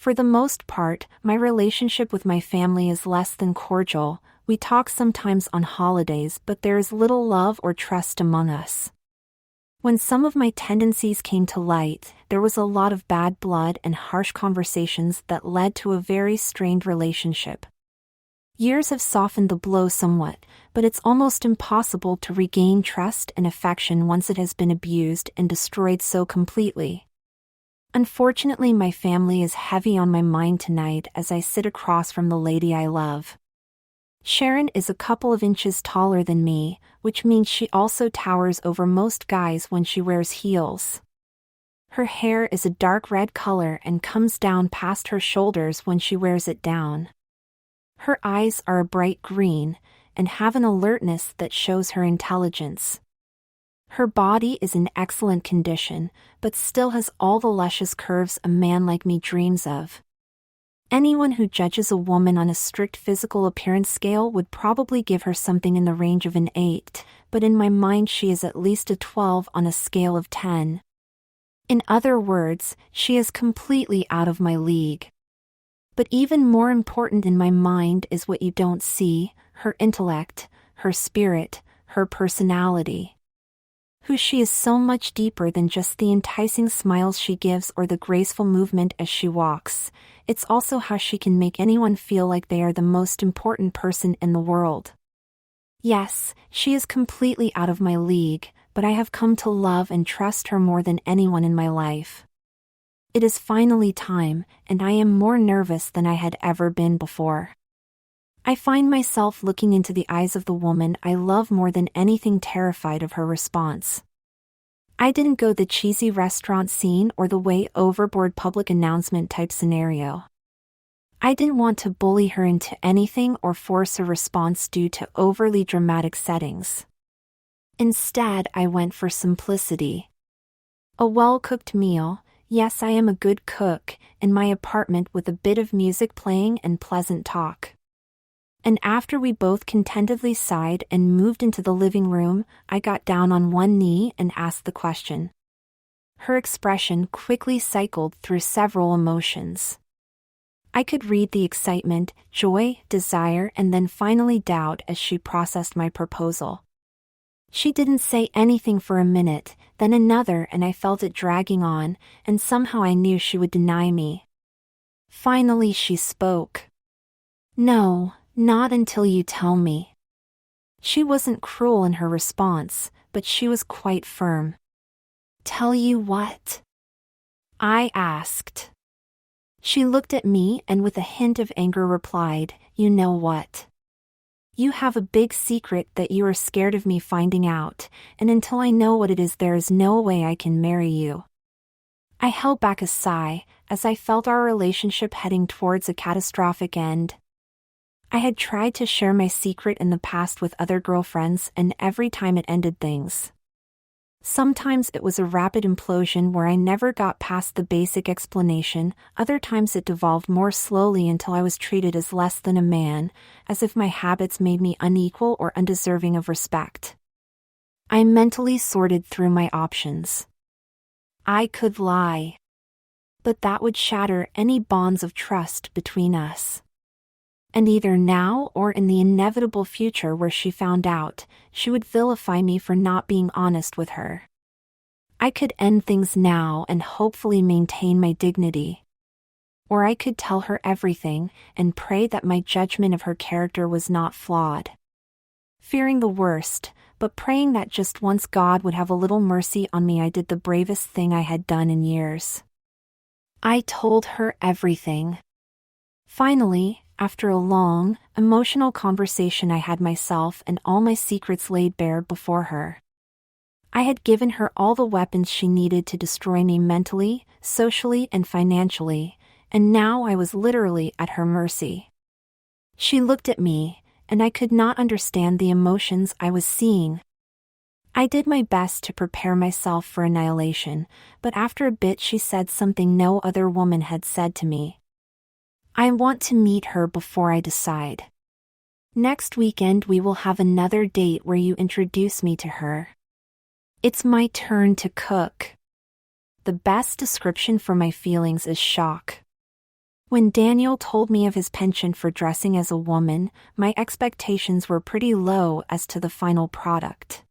For the most part, my relationship with my family is less than cordial. We talk sometimes on holidays, but there is little love or trust among us. When some of my tendencies came to light, there was a lot of bad blood and harsh conversations that led to a very strained relationship. Years have softened the blow somewhat, but it's almost impossible to regain trust and affection once it has been abused and destroyed so completely. Unfortunately, my family is heavy on my mind tonight as I sit across from the lady I love. Sharon is a couple of inches taller than me, which means she also towers over most guys when she wears heels. Her hair is a dark red color and comes down past her shoulders when she wears it down. Her eyes are a bright green, and have an alertness that shows her intelligence. Her body is in excellent condition, but still has all the luscious curves a man like me dreams of. Anyone who judges a woman on a strict physical appearance scale would probably give her something in the range of an 8, but in my mind she is at least a 12 on a scale of 10. In other words, she is completely out of my league. But even more important in my mind is what you don't see: her intellect, her spirit, her personality. Who she is so much deeper than just the enticing smiles she gives or the graceful movement as she walks. It's also how she can make anyone feel like they are the most important person in the world. Yes, she is completely out of my league, but I have come to love and trust her more than anyone in my life. It is finally time, and I am more nervous than I had ever been before. I find myself looking into the eyes of the woman I love more than anything, terrified of her response. I didn't go the cheesy restaurant scene or the way overboard public announcement type scenario. I didn't want to bully her into anything or force a response due to overly dramatic settings. Instead, I went for simplicity. A well-cooked meal. Yes, I am a good cook, in my apartment with a bit of music playing and pleasant talk. And after we both contentedly sighed and moved into the living room, I got down on one knee and asked the question. Her expression quickly cycled through several emotions. I could read the excitement, joy, desire, and then finally doubt as she processed my proposal. She didn't say anything for a minute, then another, and I felt it dragging on, and somehow I knew she would deny me. Finally she spoke. No, not until you tell me. She wasn't cruel in her response, but she was quite firm. Tell you what? I asked. She looked at me and with a hint of anger replied, You know what? You have a big secret that you are scared of me finding out, and until I know what it is, there is no way I can marry you. I held back a sigh, as I felt our relationship heading towards a catastrophic end. I had tried to share my secret in the past with other girlfriends, and every time it ended things. Sometimes it was a rapid implosion where I never got past the basic explanation, other times it devolved more slowly until I was treated as less than a man, as if my habits made me unequal or undeserving of respect. I mentally sorted through my options. I could lie. But that would shatter any bonds of trust between us. And either now or in the inevitable future where she found out, she would vilify me for not being honest with her. I could end things now and hopefully maintain my dignity. Or I could tell her everything and pray that my judgment of her character was not flawed. Fearing the worst, but praying that just once God would have a little mercy on me, I did the bravest thing I had done in years. I told her everything. Finally, after a long, emotional conversation, I had myself and all my secrets laid bare before her. I had given her all the weapons she needed to destroy me mentally, socially, and financially, and now I was literally at her mercy. She looked at me, and I could not understand the emotions I was seeing. I did my best to prepare myself for annihilation, but after a bit she said something no other woman had said to me. I want to meet her before I decide. Next weekend we will have another date where you introduce me to her. It's my turn to cook. The best description for my feelings is shock. When Daniel told me of his penchant for dressing as a woman, my expectations were pretty low as to the final product.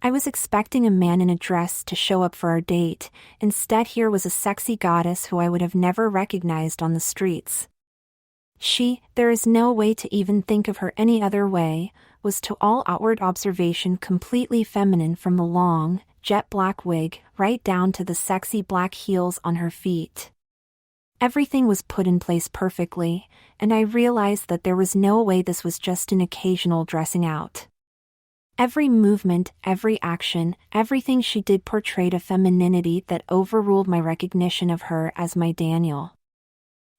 I was expecting a man in a dress to show up for our date. Instead, here was a sexy goddess who I would have never recognized on the streets. There is no way to even think of her any other way, was to all outward observation completely feminine, from the long, jet black wig right down to the sexy black heels on her feet. Everything was put in place perfectly, and I realized that there was no way this was just an occasional dressing out. Every movement, every action, everything she did portrayed a femininity that overruled my recognition of her as my Daniel.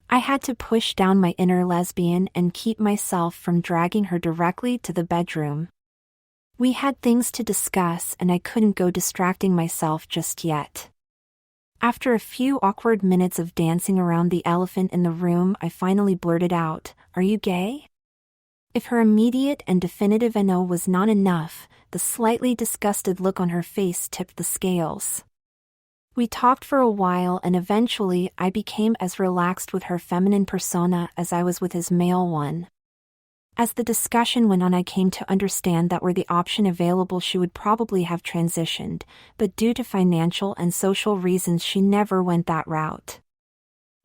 I had to push down my inner lesbian and keep myself from dragging her directly to the bedroom. We had things to discuss, and I couldn't go distracting myself just yet. After a few awkward minutes of dancing around the elephant in the room, I finally blurted out, "Are you gay?" If her immediate and definitive no was not enough, the slightly disgusted look on her face tipped the scales. We talked for a while, and eventually I became as relaxed with her feminine persona as I was with his male one. As the discussion went on, I came to understand that were the option available, she would probably have transitioned, but due to financial and social reasons she never went that route.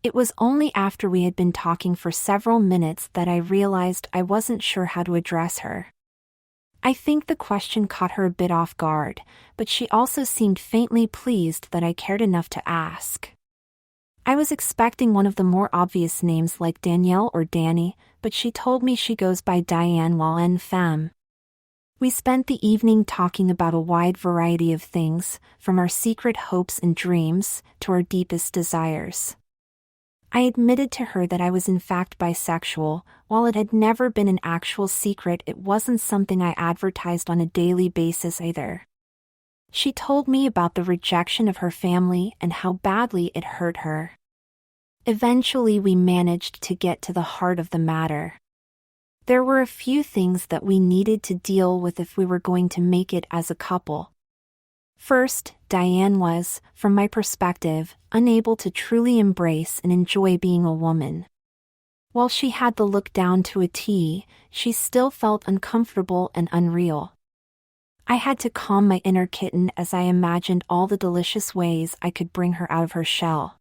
It was only after we had been talking for several minutes that I realized I wasn't sure how to address her. I think the question caught her a bit off guard, but she also seemed faintly pleased that I cared enough to ask. I was expecting one of the more obvious names like Danielle or Danny, but she told me she goes by Diane while en femme. We spent the evening talking about a wide variety of things, from our secret hopes and dreams to our deepest desires. I admitted to her that I was in fact bisexual. While it had never been an actual secret, it wasn't something I advertised on a daily basis either. She told me about the rejection of her family and how badly it hurt her. Eventually, we managed to get to the heart of the matter. There were a few things that we needed to deal with if we were going to make it as a couple. First, Diane was, from my perspective, unable to truly embrace and enjoy being a woman. While she had the look down to a T, she still felt uncomfortable and unreal. I had to calm my inner kitten as I imagined all the delicious ways I could bring her out of her shell.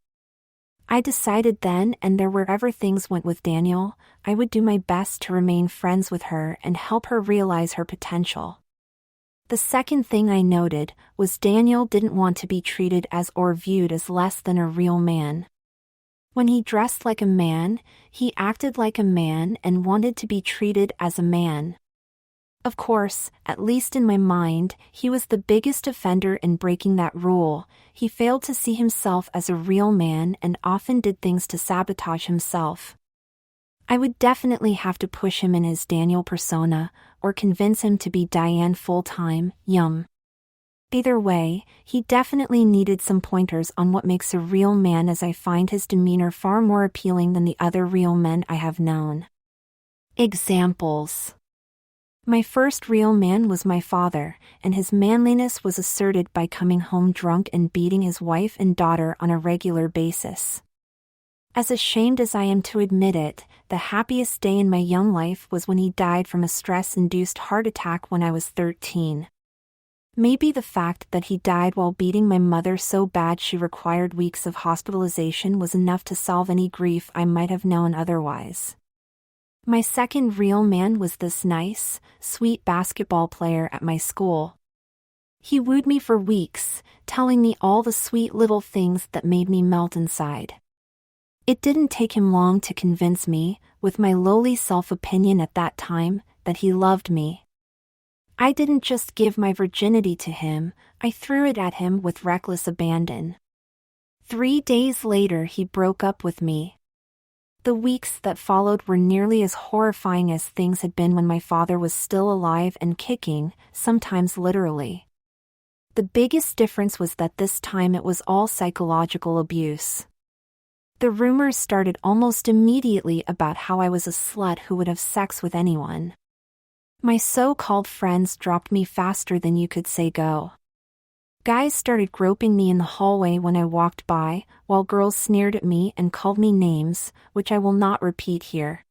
I decided then and there, wherever things went with Daniel, I would do my best to remain friends with her and help her realize her potential. The second thing I noted was Daniel didn't want to be treated as or viewed as less than a real man. When he dressed like a man, he acted like a man and wanted to be treated as a man. Of course, at least in my mind, he was the biggest offender in breaking that rule. He failed to see himself as a real man and often did things to sabotage himself. I would definitely have to push him in his Daniel persona, or convince him to be Diane full-time. Either way, he definitely needed some pointers on what makes a real man, as I find his demeanor far more appealing than the other real men I have known. Examples. My first real man was my father, and his manliness was asserted by coming home drunk and beating his wife and daughter on a regular basis. As ashamed as I am to admit it, the happiest day in my young life was when he died from a stress-induced heart attack when I was 13. Maybe the fact that he died while beating my mother so bad she required weeks of hospitalization was enough to solve any grief I might have known otherwise. My second real man was this nice, sweet basketball player at my school. He wooed me for weeks, telling me all the sweet little things that made me melt inside. It didn't take him long to convince me, with my lowly self-opinion at that time, that he loved me. I didn't just give my virginity to him, I threw it at him with reckless abandon. 3 days later he broke up with me. The weeks that followed were nearly as horrifying as things had been when my father was still alive and kicking, sometimes literally. The biggest difference was that this time it was all psychological abuse. The rumors started almost immediately about how I was a slut who would have sex with anyone. My so-called friends dropped me faster than you could say go. Guys started groping me in the hallway when I walked by, while girls sneered at me and called me names, which I will not repeat here.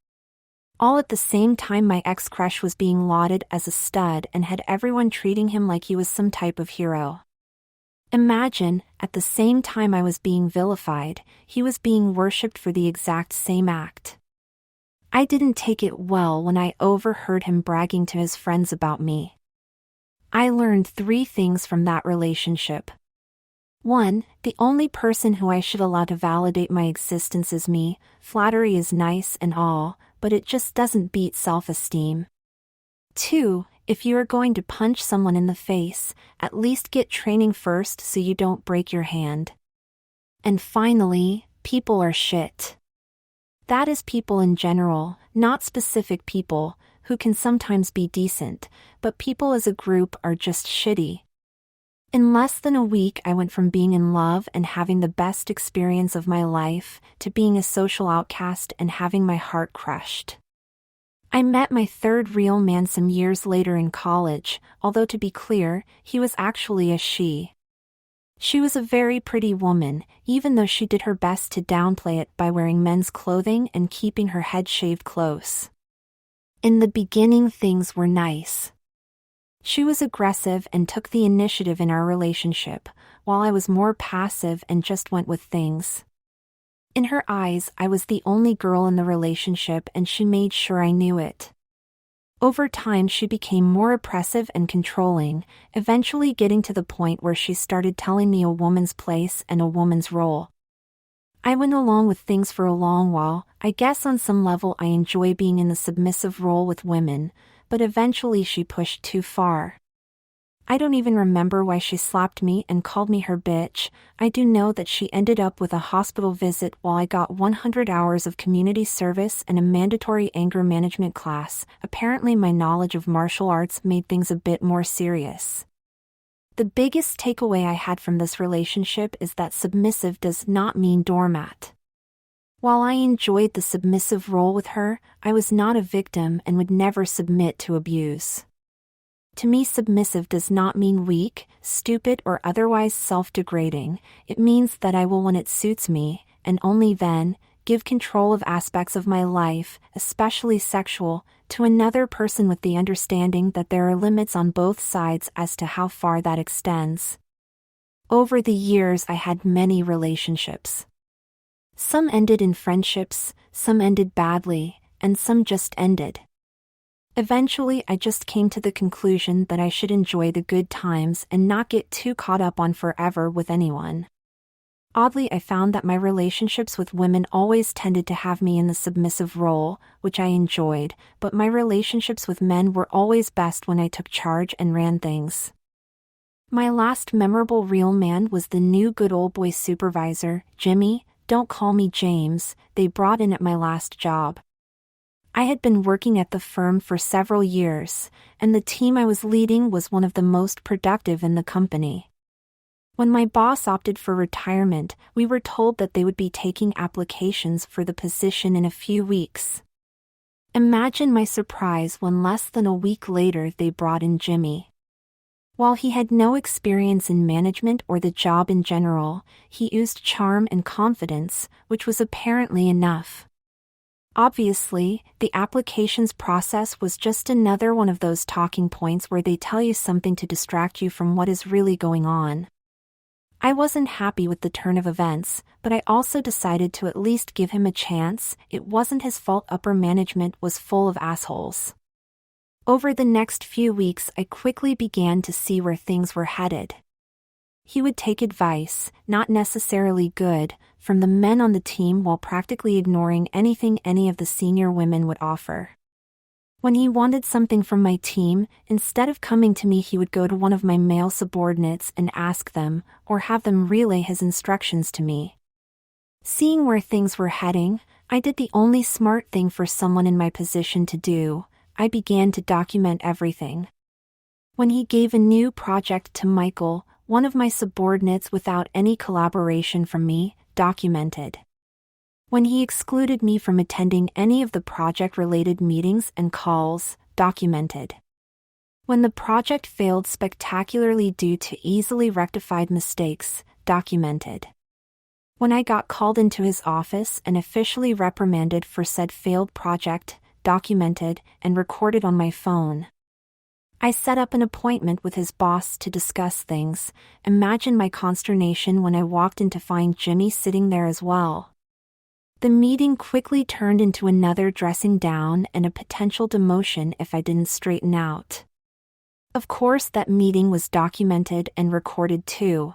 All at the same time, my ex-crush was being lauded as a stud and had everyone treating him like he was some type of hero. Imagine, at the same time I was being vilified, he was being worshipped for the exact same act. I didn't take it well when I overheard him bragging to his friends about me. I learned 3 things from that relationship. 1. The only person who I should allow to validate my existence is me. Flattery is nice and all, but it just doesn't beat self-esteem. 2. If you are going to punch someone in the face, at least get training first so you don't break your hand. And finally, people are shit. That is people in general, not specific people, who can sometimes be decent, but people as a group are just shitty. In less than a week, I went from being in love and having the best experience of my life to being a social outcast and having my heart crushed. I met my 3rd real man some years later in college, although to be clear, he was actually a she. She was a very pretty woman, even though she did her best to downplay it by wearing men's clothing and keeping her head shaved close. In the beginning, things were nice. She was aggressive and took the initiative in our relationship, while I was more passive and just went with things. In her eyes, I was the only girl in the relationship and she made sure I knew it. Over time, she became more oppressive and controlling, eventually getting to the point where she started telling me a woman's place and a woman's role. I went along with things for a long while. I guess on some level I enjoy being in the submissive role with women, but eventually she pushed too far. I don't even remember why she slapped me and called me her bitch. I do know that she ended up with a hospital visit while I got 100 hours of community service and a mandatory anger management class. Apparently my knowledge of martial arts made things a bit more serious. The biggest takeaway I had from this relationship is that submissive does not mean doormat. While I enjoyed the submissive role with her, I was not a victim and would never submit to abuse. To me, submissive does not mean weak, stupid, or otherwise self-degrading. It means that I will, when it suits me, and only then, give control of aspects of my life, especially sexual, to another person with the understanding that there are limits on both sides as to how far that extends. Over the years, I had many relationships. Some ended in friendships, some ended badly, and some just ended. Eventually, I just came to the conclusion that I should enjoy the good times and not get too caught up on forever with anyone. Oddly, I found that my relationships with women always tended to have me in the submissive role, which I enjoyed, but my relationships with men were always best when I took charge and ran things. My last memorable real man was the new good old boy supervisor, Jimmy, don't call me James, they brought in at my last job. I had been working at the firm for several years, and the team I was leading was one of the most productive in the company. When my boss opted for retirement, we were told that they would be taking applications for the position in a few weeks. Imagine my surprise when less than a week later they brought in Jimmy. While he had no experience in management or the job in general, he used charm and confidence, which was apparently enough. Obviously, the applications process was just another one of those talking points where they tell you something to distract you from what is really going on. I wasn't happy with the turn of events, but I also decided to at least give him a chance. It wasn't his fault upper management was full of assholes. Over the next few weeks, I quickly began to see where things were headed. He would take advice, not necessarily good, from the men on the team while practically ignoring anything any of the senior women would offer. When he wanted something from my team, instead of coming to me, he would go to one of my male subordinates and ask them, or have them relay his instructions to me. Seeing where things were heading, I did the only smart thing for someone in my position to do. I began to document everything. When he gave a new project to Michael, one of my subordinates, without any collaboration from me, documented. When he excluded me from attending any of the project-related meetings and calls, documented. When the project failed spectacularly due to easily rectified mistakes, documented. When I got called into his office and officially reprimanded for said failed project, documented and recorded on my phone. I set up an appointment with his boss to discuss things. Imagine my consternation when I walked in to find Jimmy sitting there as well. The meeting quickly turned into another dressing down and a potential demotion if I didn't straighten out. Of course, that meeting was documented and recorded too.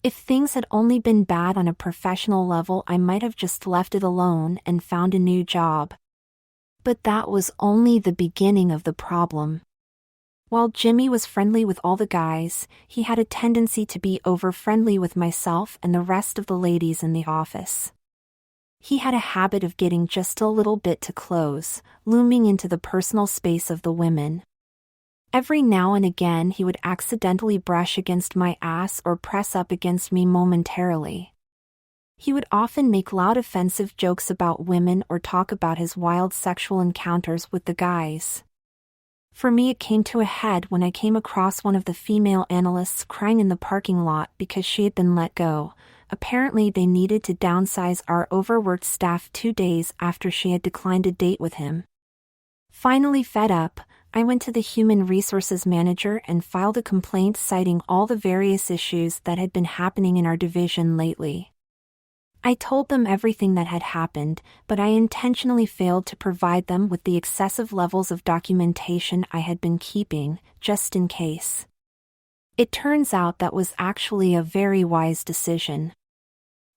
If things had only been bad on a professional level, I might have just left it alone and found a new job. But that was only the beginning of the problem. While Jimmy was friendly with all the guys, he had a tendency to be over-friendly with myself and the rest of the ladies in the office. He had a habit of getting just a little bit too close, looming into the personal space of the women. Every now and again he would accidentally brush against my ass or press up against me momentarily. He would often make loud offensive jokes about women or talk about his wild sexual encounters with the guys. For me, it came to a head when I came across one of the female analysts crying in the parking lot because she had been let go. Apparently they needed to downsize our overworked staff 2 days after she had declined a date with him. Finally fed up, I went to the human resources manager and filed a complaint citing all the various issues that had been happening in our division lately. I told them everything that had happened, but I intentionally failed to provide them with the excessive levels of documentation I had been keeping, just in case. It turns out that was actually a very wise decision.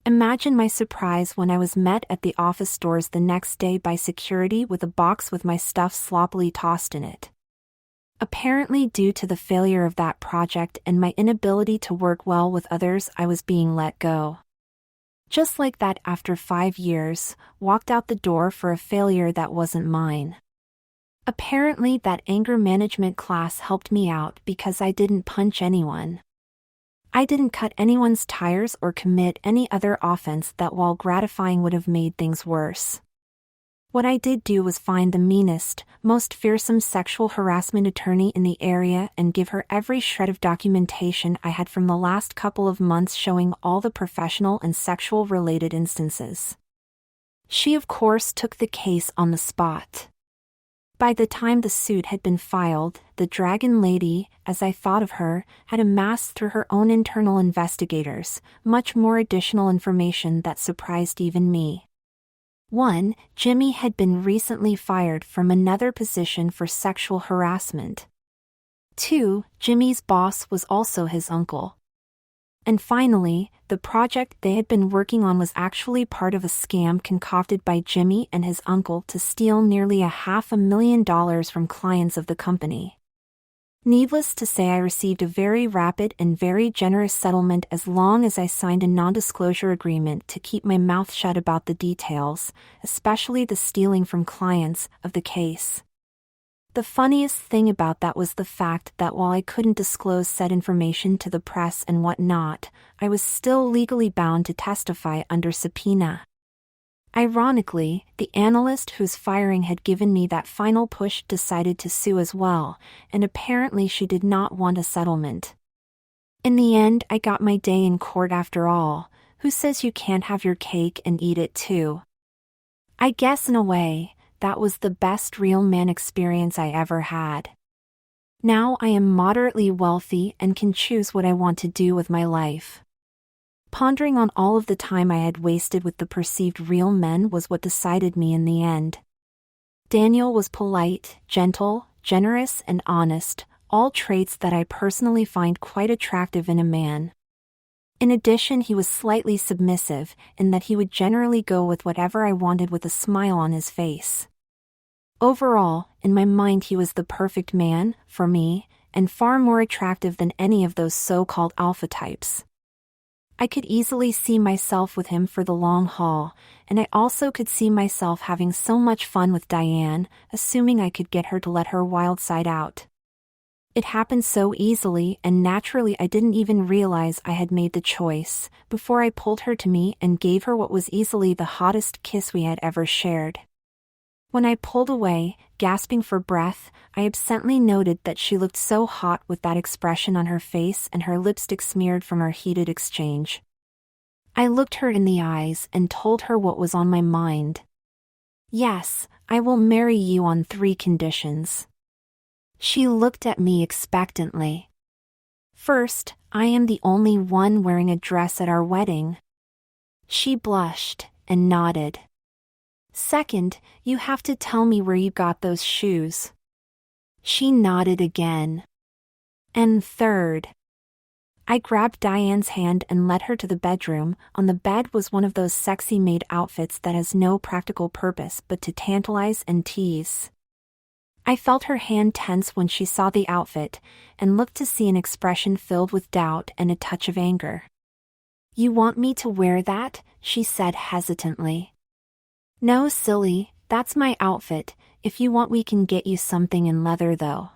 Imagine my surprise when I was met at the office doors the next day by security with a box with my stuff sloppily tossed in it. Apparently, due to the failure of that project and my inability to work well with others, I was being let go. Just like that, after 5 years, walked out the door for a failure that wasn't mine. Apparently, that anger management class helped me out because I didn't punch anyone. I didn't cut anyone's tires or commit any other offense that, while gratifying, would have made things worse. What I did do was find the meanest, most fearsome sexual harassment attorney in the area and give her every shred of documentation I had from the last couple of months showing all the professional and sexual-related instances. She, of course, took the case on the spot. By the time the suit had been filed, the Dragon Lady, as I thought of her, had amassed through her own internal investigators much more additional information that surprised even me. 1. Jimmy had been recently fired from another position for sexual harassment. 2. Jimmy's boss was also his uncle. And finally, the project they had been working on was actually part of a scam concocted by Jimmy and his uncle to steal nearly $500,000 from clients of the company. Needless to say, I received a very rapid and very generous settlement as long as I signed a non-disclosure agreement to keep my mouth shut about the details, especially the stealing from clients, of the case. The funniest thing about that was the fact that while I couldn't disclose said information to the press and whatnot, I was still legally bound to testify under subpoena. Ironically, the analyst whose firing had given me that final push decided to sue as well, and apparently she did not want a settlement. In the end, I got my day in court after all. Who says you can't have your cake and eat it too? I guess in a way, that was the best real man experience I ever had. Now I am moderately wealthy and can choose what I want to do with my life. Pondering on all of the time I had wasted with the perceived real men was what decided me in the end. Daniel was polite, gentle, generous, and honest, all traits that I personally find quite attractive in a man. In addition, he was slightly submissive, in that he would generally go with whatever I wanted with a smile on his face. Overall, in my mind he was the perfect man, for me, and far more attractive than any of those so-called alpha types. I could easily see myself with him for the long haul, and I also could see myself having so much fun with Diane, assuming I could get her to let her wild side out. It happened so easily and naturally I didn't even realize I had made the choice, before I pulled her to me and gave her what was easily the hottest kiss we had ever shared. When I pulled away, gasping for breath, I absently noted that she looked so hot with that expression on her face and her lipstick smeared from our heated exchange. I looked her in the eyes and told her what was on my mind. Yes, I will marry you on 3 conditions. She looked at me expectantly. First, I am the only one wearing a dress at our wedding. She blushed and nodded. Second, you have to tell me where you got those shoes. She nodded again. And third, I grabbed Diane's hand and led her to the bedroom. On the bed was one of those sexy maid outfits that has no practical purpose but to tantalize and tease. I felt her hand tense when she saw the outfit, and looked to see an expression filled with doubt and a touch of anger. You want me to wear that? She said hesitantly. No, silly, that's my outfit. If you want, we can get you something in leather though.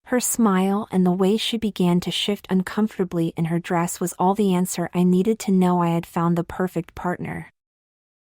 Her smile and the way she began to shift uncomfortably in her dress was all the answer I needed to know I had found the perfect partner.